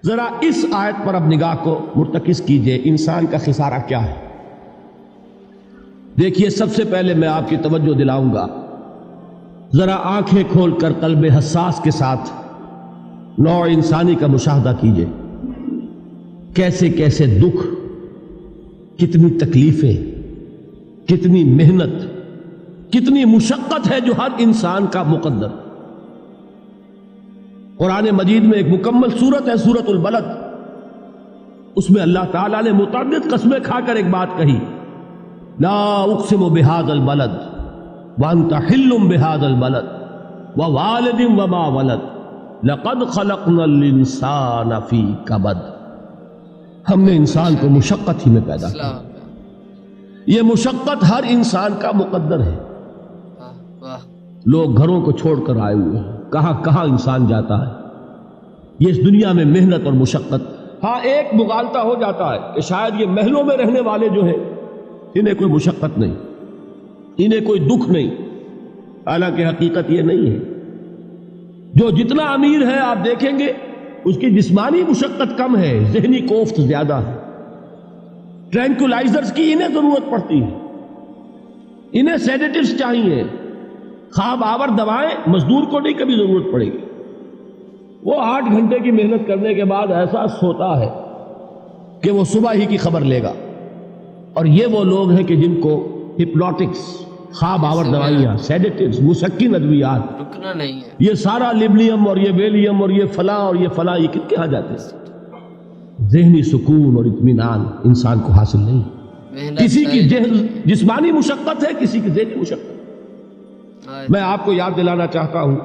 ذرا اس آیت پر اب نگاہ کو مرتکز کیجئے، انسان کا خسارہ کیا ہے؟ دیکھیے، سب سے پہلے میں آپ کی توجہ دلاؤں گا، ذرا آنکھیں کھول کر قلب حساس کے ساتھ نوع انسانی کا مشاہدہ کیجئے، کیسے کیسے دکھ، کتنی تکلیفیں، کتنی محنت، کتنی مشقت ہے جو ہر انسان کا مقدر۔ قرآن مجید میں ایک مکمل سورت ہے، سورت البلد، اس میں اللہ تعالیٰ نے متعدد قسمیں کھا کر ایک بات کہی، لا اقسم بہذا البلد وانت حل بہذا البلد ووالد وما ولد لقد خلقنا الانسان فی کبد۔ ہم نے انسان کو مشقت ہی میں پیدا کیا، یہ مشقت ہر انسان کا مقدر ہے۔ لوگ گھروں کو چھوڑ کر آئے ہوئے ہیں، کہاں کہاں انسان جاتا ہے، یہ اس دنیا میں محنت اور مشقت۔ ہاں ایک مغالطہ ہو جاتا ہے کہ شاید یہ محلوں میں رہنے والے جو ہیں انہیں کوئی مشقت نہیں، انہیں کوئی دکھ نہیں، حالانکہ حقیقت یہ نہیں ہے۔ جو جتنا امیر ہے آپ دیکھیں گے اس کی جسمانی مشقت کم ہے، ذہنی کوفت زیادہ ہے۔ ٹرینکولائزرز کی انہیں ضرورت پڑتی ہے، انہیں سیڈیٹیوز چاہیے، خواب آور دوائیں مزدور کو نہیں کبھی ضرورت پڑے گی۔ وہ 8 گھنٹے کی محنت کرنے کے بعد احساس ہوتا ہے کہ وہ صبح ہی کی خبر لے گا۔ اور یہ وہ لوگ ہیں کہ جن کو ہپنوٹکس، خواب آور دوائیاں، سیڈیٹیوز، مسکن ادویات، رکنا نہیں ہے، یہ سارا لیبلیم اور یہ ویلیم اور یہ فلاں اور یہ فلاں، یہ کن کے ہاں جاتے ہیں؟ ذہنی سکون اور اطمینان انسان کو حاصل نہیں۔ کسی کی جسمانی مشقت ہے، کسی کی ذہنی مشقت۔ میں آپ کو یاد دلانا چاہتا ہوں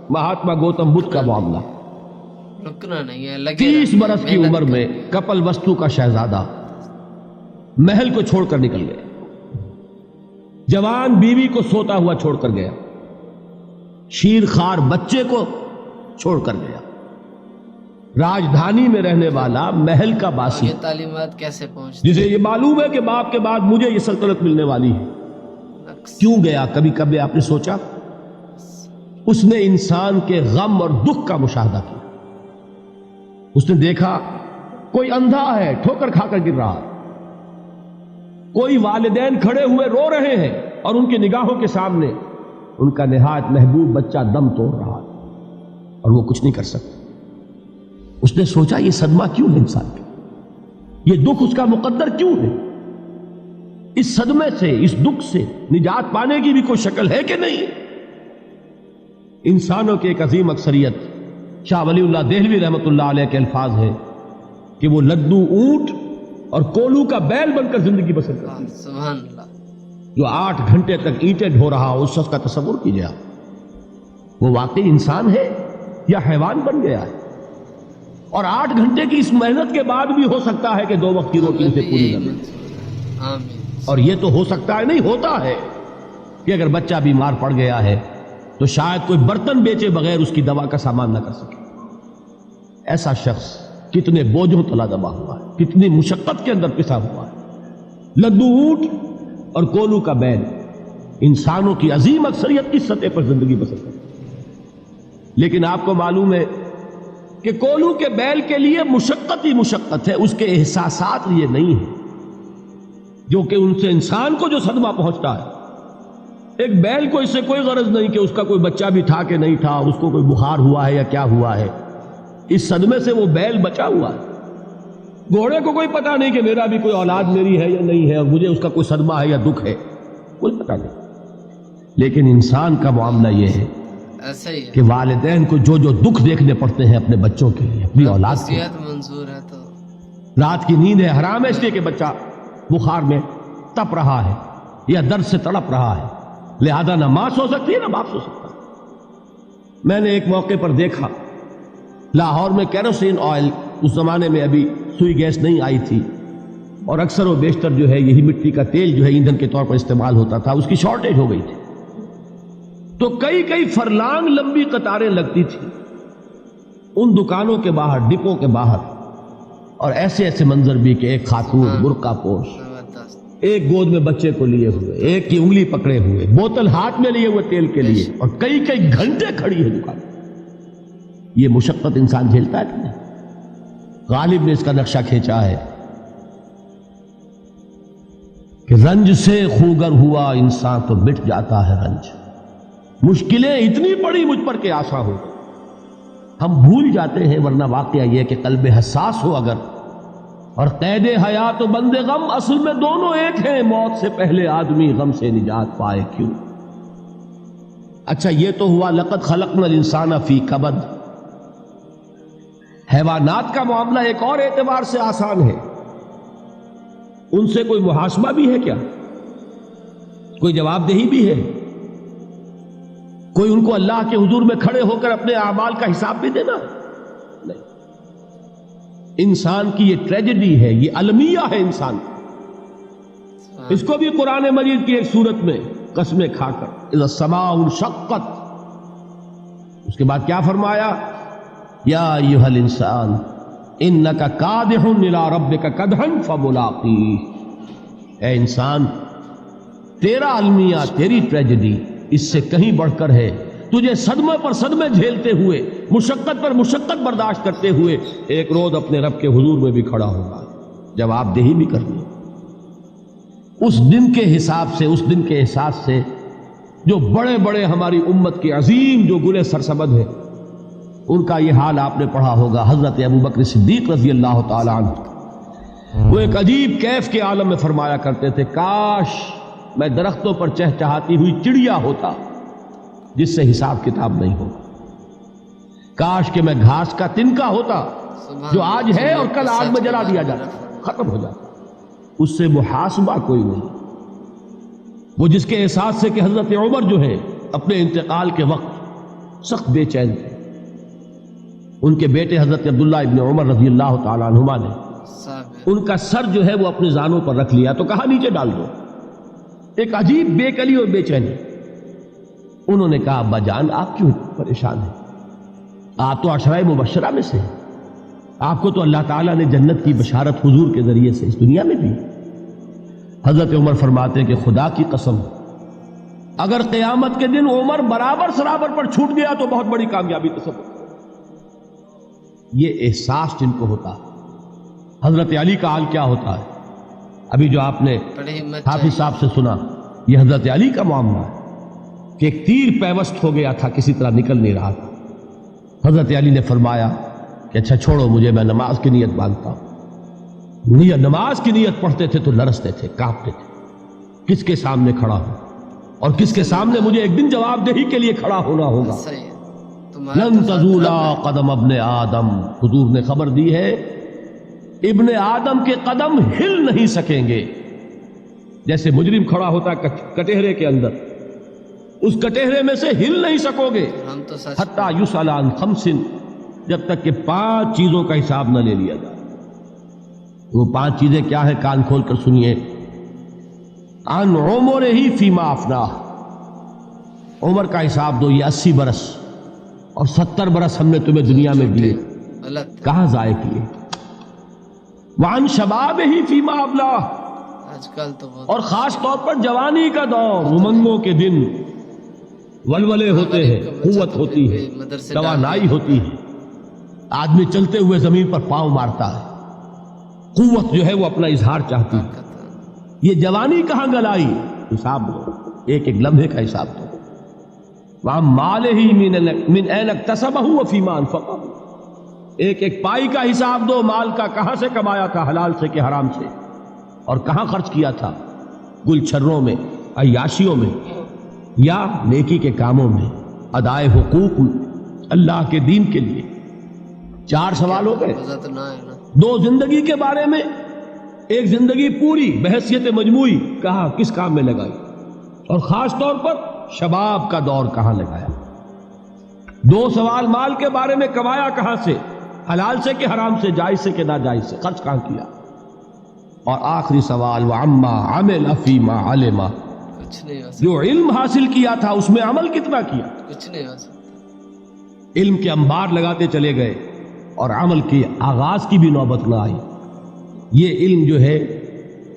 مہاتما گوتم بدھ کا معاملہ۔ رکنا نہیں ہے، 30 برس کی عمر میں کپل وستو کا شہزادہ محل کو چھوڑ کر نکل گیا، جوان بیوی کو سوتا ہوا چھوڑ کر گیا، شیر خوار بچے کو چھوڑ کر گیا، راجدھانی میں رہنے والا محل کا باسی، یہ تعلیمات کیسے پہنچتی، جسے یہ معلوم ہے کہ باپ کے بعد مجھے یہ سلطنت ملنے والی ہے، کیوں گیا؟ کبھی کبھی آپ نے سوچا؟ اس نے انسان کے غم اور دکھ کا مشاہدہ کیا۔ اس نے دیکھا کوئی اندھا ہے، ٹھوکر کھا کر گر رہا ہے، کوئی والدین کھڑے ہوئے رو رہے ہیں اور ان کی نگاہوں کے سامنے ان کا نہایت محبوب بچہ دم توڑ رہا ہے اور وہ کچھ نہیں کر سکتا۔ اس نے سوچا یہ صدمہ کیوں ہے انسان کا، یہ دکھ اس کا مقدر کیوں ہے؟ اس صدمے سے، اس دکھ سے نجات پانے کی بھی کوئی شکل ہے کہ نہیں؟ انسانوں کی ایک عظیم اکثریت، شاہ ولی اللہ دہلوی رحمۃ اللہ علیہ کے الفاظ ہیں کہ وہ لدو اونٹ اور کولو کا بیل بن کر زندگی بسر کرتی ہے۔ سبحان اللہ، جو 8 گھنٹے تک اینٹیں ڈھو رہا ہو، اس شخص کا تصور کیجیے آپ، وہ واقعی انسان ہے یا حیوان بن گیا ہے؟ اور 8 گھنٹے کی اس محنت کے بعد بھی ہو سکتا ہے کہ 2 وقت کی روٹی اسے پوری نہ ملے۔ آمین۔ اور یہ تو ہو سکتا ہے، نہیں ہوتا ہے کہ اگر بچہ بیمار پڑ گیا ہے تو شاید کوئی برتن بیچے بغیر اس کی دوا کا سامان نہ کر سکے۔ ایسا شخص کتنے بوجھوں تلا دبا ہوا ہے، کتنی مشقت کے اندر پسا ہوا ہے۔ لدو اونٹ اور کولو کا بیل، انسانوں کی عظیم اکثریت اس سطح پر زندگی بسر کرتی ہے۔ لیکن آپ کو معلوم ہے کہ کولو کے بیل کے لیے مشقت ہی مشقت ہے، اس کے احساسات یہ نہیں ہیں جو کہ ان سے انسان کو جو صدمہ پہنچتا ہے۔ ایک بیل کو اس سے کوئی غرض نہیں کہ اس کا کوئی بچہ بھی تھا کہ نہیں تھا، اس کو کوئی بخار ہوا ہے یا کیا ہوا ہے، اس صدمے سے وہ بیل بچا ہوا ہے۔ گھوڑے کو کوئی پتہ نہیں کہ میرا بھی کوئی اولاد میری ہے یا نہیں ہے اور مجھے اس کا کوئی صدمہ ہے یا دکھ ہے، کوئی پتہ نہیں۔ لیکن انسان کا معاملہ یہ ہے ایسا ہی ہے کہ والدین کو جو جو دکھ دیکھنے پڑتے ہیں اپنے بچوں کے لیے، اپنی اولاد کے لیے۔ وصیت منظور ہے تو رات کی نیند ہے حرام ہے اس لیے کہ بچہ بخار میں تپ رہا ہے یا درد سے تڑپ رہا ہے، لہذا نہ ماں سو سکتی ہے نہ باپ سو سکتا۔ میں نے ایک موقع پر دیکھا، لاہور میں کیروسین آئل، اس زمانے میں ابھی سوئی گیس نہیں آئی تھی اور اکثر و بیشتر جو ہے یہی مٹی کا تیل جو ہے ایندھن کے طور پر استعمال ہوتا تھا، اس کی شارٹیج ہو گئی تھی، تو کئی فرلانگ لمبی قطاریں لگتی تھی ان دکانوں کے باہر، ڈپوں کے باہر، اور ایسے ایسے منظر بھی کہ ایک خاتون برقع پوش، ایک گود میں بچے کو لیے ہوئے، ایک کی انگلی پکڑے ہوئے، بوتل ہاتھ میں لیے ہوئے تیل کے لیے، اور کئی گھنٹے کھڑی ہے دکان۔ یہ مشقت انسان جھیلتا ہے کہ نہیں؟ غالب نے اس کا نقشہ کھینچا ہے کہ رنج سے خوگر ہوا انسان تو مٹ جاتا ہے رنج. مشکلیں اتنی پڑی مجھ پر کہ آسا ہو. ہم بھول جاتے ہیں، ورنہ واقعہ یہ کہ قلب حساس ہو اگر اور قید حیات و بند غم اصل میں دونوں ایک ہیں. موت سے پہلے آدمی غم سے نجات پائے کیوں؟ اچھا یہ تو ہوا لقد خلقنا الانسان فی کبد. حیوانات کا معاملہ ایک اور اعتبار سے آسان ہے. ان سے کوئی محاسبہ بھی ہے کیا؟ کوئی جواب دہی بھی ہے؟ کوئی ان کو اللہ کے حضور میں کھڑے ہو کر اپنے اعمال کا حساب بھی دینا؟ نہیں. انسان کی یہ ٹریجڈی ہے، یہ المیہ ہے انسان. اس کو بھی قرآن مجید کی ایک سورت میں قسمیں کھا کر اذا السماء انشقت، اس کے بعد کیا فرمایا؟ یا ایھا الانسان انک کادح الی ربک کدحا فملاقیہ. اے انسان، تیرا المیہ، تیری ٹریجڈی اس سے کہیں بڑھ کر ہے. تجھے صدمے پر صدمے جھیلتے ہوئے، مشقت پر مشقت برداشت کرتے ہوئے ایک روز اپنے رب کے حضور میں بھی کھڑا ہوگا، جواب دہی بھی کرنی. اس دن کے حساب سے، اس دن کے احساس سے جو بڑے بڑے ہماری امت کے عظیم جو گلے سرسبد ہیں، ان کا یہ حال آپ نے پڑھا ہوگا. حضرت ابوبکر صدیق رضی اللہ تعالی عنہ وہ ایک عجیب کیف کے عالم میں فرمایا کرتے تھے، کاش میں درختوں پر چہچہاتی ہوئی چڑیا ہوتا جس سے حساب کتاب نہیں ہوگا. کاش کہ میں گھاس کا تنکا ہوتا جو آج ہے اور کل آگ میں جلا دیا جاتا، ختم ہو جاتا. اس سے محاسبہ کوئی نہیں. وہ جس کے احساس سے کہ حضرت عمر جو ہے اپنے انتقال کے وقت سخت بے چین تھے. ان کے بیٹے حضرت عبداللہ ابن عمر رضی اللہ تعالی عنہما نے ان کا سر جو ہے وہ اپنے زانوں پر رکھ لیا تو کہا نیچے ڈال دو. ایک عجیب بے کلی اور بے چینی. انہوں نے کہا ابا جان آپ کیوں پریشان ہیں؟ آپ تو عشرہ مبشرہ میں سے، آپ کو تو اللہ تعالیٰ نے جنت کی بشارت حضور کے ذریعے سے اس دنیا میں دی. حضرت عمر فرماتے ہیں کہ خدا کی قسم اگر قیامت کے دن عمر برابر سرابر پر چھوٹ گیا تو بہت بڑی کامیابی تصور. یہ احساس جن کو ہوتا ہے. حضرت علی کا حال کیا ہوتا ہے؟ ابھی جو آپ نے حافظ صاحب سے سنا، یہ حضرت علی کا معاملہ ہے کہ ایک تیر پیوست ہو گیا تھا، کسی طرح نکل نہیں رہا تھا. حضرت علی نے فرمایا کہ اچھا چھوڑو مجھے، میں نماز کی نیت باندھتا ہوں. نماز کی نیت پڑھتے تھے تو لرزتے تھے، کانپتے تھے. کس کے سامنے کھڑا ہوں اور کس کے سامنے مجھے ایک دن جواب دہی کے لیے کھڑا ہونا ہوگا. لن تزولا قدم ابن آدم، حضور نے خبر دی ہے ابن آدم کے قدم ہل نہیں سکیں گے. جیسے مجرم کھڑا ہوتا ہے کٹہرے کے اندر، اس کٹہرے میں سے ہل نہیں سکو گے حتی یسأل عن خمس، جب تک کہ 5 چیزوں کا حساب نہ لے لیا جائے. وہ 5 چیزیں کیا ہے؟ کان کھول کر سنیے. عن عمرہ فیما افناہ، عمر کا حساب دو. یہ 80 برس اور 70 برس ہم نے تمہیں دنیا میں دیے، کہاں ضائع کیے؟ وعن شبابہ فیما ابلاہ، آج کل تو اور خاص طور پر جوانی کا دور، امنگوں کے دن، ولولے ہوتے ہیں، قوت ہوتی ہے، توانائی ہوتی ہے، آدمی چلتے ہوئے زمین پر پاؤں مارتا ہے، قوت جو ہے وہ اپنا اظہار چاہتی ہے. یہ جوانی کہاں گلائی؟ حساب دو، ایک ایک لمحے کا حساب دو. وَعَن مَالِهِ مِنْ أَيْنَ اكْتَسَبَهُ وَفِيمَا أَنْفَقَهُ، ایک ایک پائی کا حساب دو. مال کا کہاں سے کمایا تھا، حلال سے کہ حرام سے، اور کہاں خرچ کیا تھا، گل چھروں میں، عیاشیوں میں، یا نیکی کے کاموں میں، ادائے حقوق اللہ کے دین کے لیے. 4 سوال ہو گئے. 2 زندگی کے بارے میں، ایک زندگی پوری بحیثیت مجموعی کہاں کس کام میں لگائی، اور خاص طور پر شباب کا دور کہاں لگایا. 2 سوال مال کے بارے میں، کمایا کہاں سے، حلال سے کہ حرام سے، جائز سے کہ ناجائز سے، خرچ کہاں کیا. اور آخری سوال وَعَمَّا عَمِلَ فِيمَا عَلِمَ، جو علم حاصل کیا تھا اس میں عمل کتنا کیا. کچھ نہیں ہو سکتا. علم کے انبار لگاتے چلے گئے اور عمل کے آغاز کی بھی نوبت نہ آئی. یہ علم جو ہے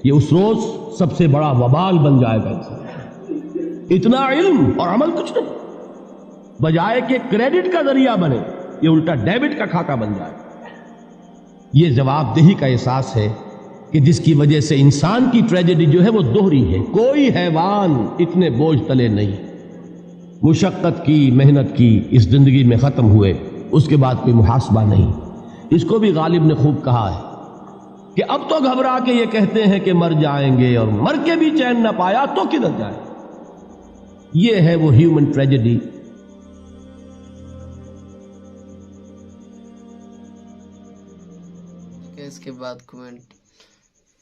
یہ اس روز سب سے بڑا وبال بن جائے گا. اتنا علم اور عمل کچھ نہیں، بجائے کہ کریڈٹ کا ذریعہ بنے یہ الٹا ڈیبٹ کا کھاتا بن جائے. یہ جواب دہی کا احساس ہے کہ جس کی وجہ سے انسان کی ٹریجڈی جو ہے وہ دوہری ہے. کوئی حیوان اتنے بوجھ تلے نہیں. مشقت کی، محنت کی، اس زندگی میں ختم ہوئے، اس کے بعد کوئی محاسبہ نہیں. اس کو بھی غالب نے خوب کہا ہے کہ اب تو گھبرا کے یہ کہتے ہیں کہ مر جائیں گے، اور مر کے بھی چین نہ پایا تو کدھر جائیں. یہ ہے وہ ہیومن ٹریجڈی. اس کے بعد کومنٹ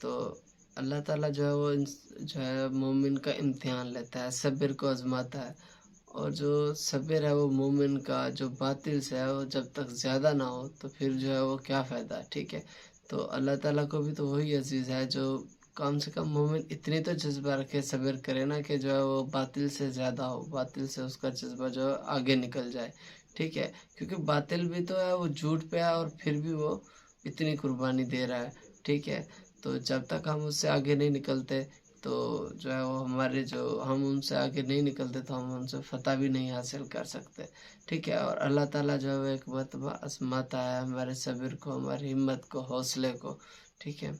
تو اللہ تعالیٰ جو ہے وہ جو ہے مومن کا امتحان لیتا ہے، صبر کو آزماتا ہے، اور جو صبر ہے وہ مومن کا جو باطل سے ہے وہ جب تک زیادہ نہ ہو تو پھر جو ہے وہ کیا فائدہ ہے. ٹھیک ہے، تو اللہ تعالیٰ کو بھی تو وہی عزیز ہے جو کم سے کم مومن اتنی تو جذبہ رکھے، صبر کرے نا کہ جو ہے وہ باطل سے زیادہ ہو، باطل سے اس کا جذبہ جو ہے آگے نکل جائے. ٹھیک ہے، کیونکہ باطل بھی تو ہے، وہ جھوٹ پہ ہے اور پھر بھی وہ اتنی قربانی دے رہا ہے. ٹھیک ہے، تو جب تک ہم اس سے آگے نہیں نکلتے تو جو ہے وہ ہمارے جو ہم ان سے آگے نہیں نکلتے تو ہم ان سے فتح بھی نہیں حاصل کر سکتے. ٹھیک ہے، اور اللہ تعالیٰ جو ہے وہ ایک مرتبہ آزماتا ہے ہمارے صبر کو، ہماری ہمت کو، حوصلے کو. ٹھیک ہے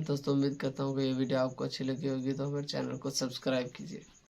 دوستوں، امید کرتا ہوں کہ یہ ویڈیو آپ کو اچھی لگی ہوگی، تو ہمارے چینل کو سبسکرائب کیجیے.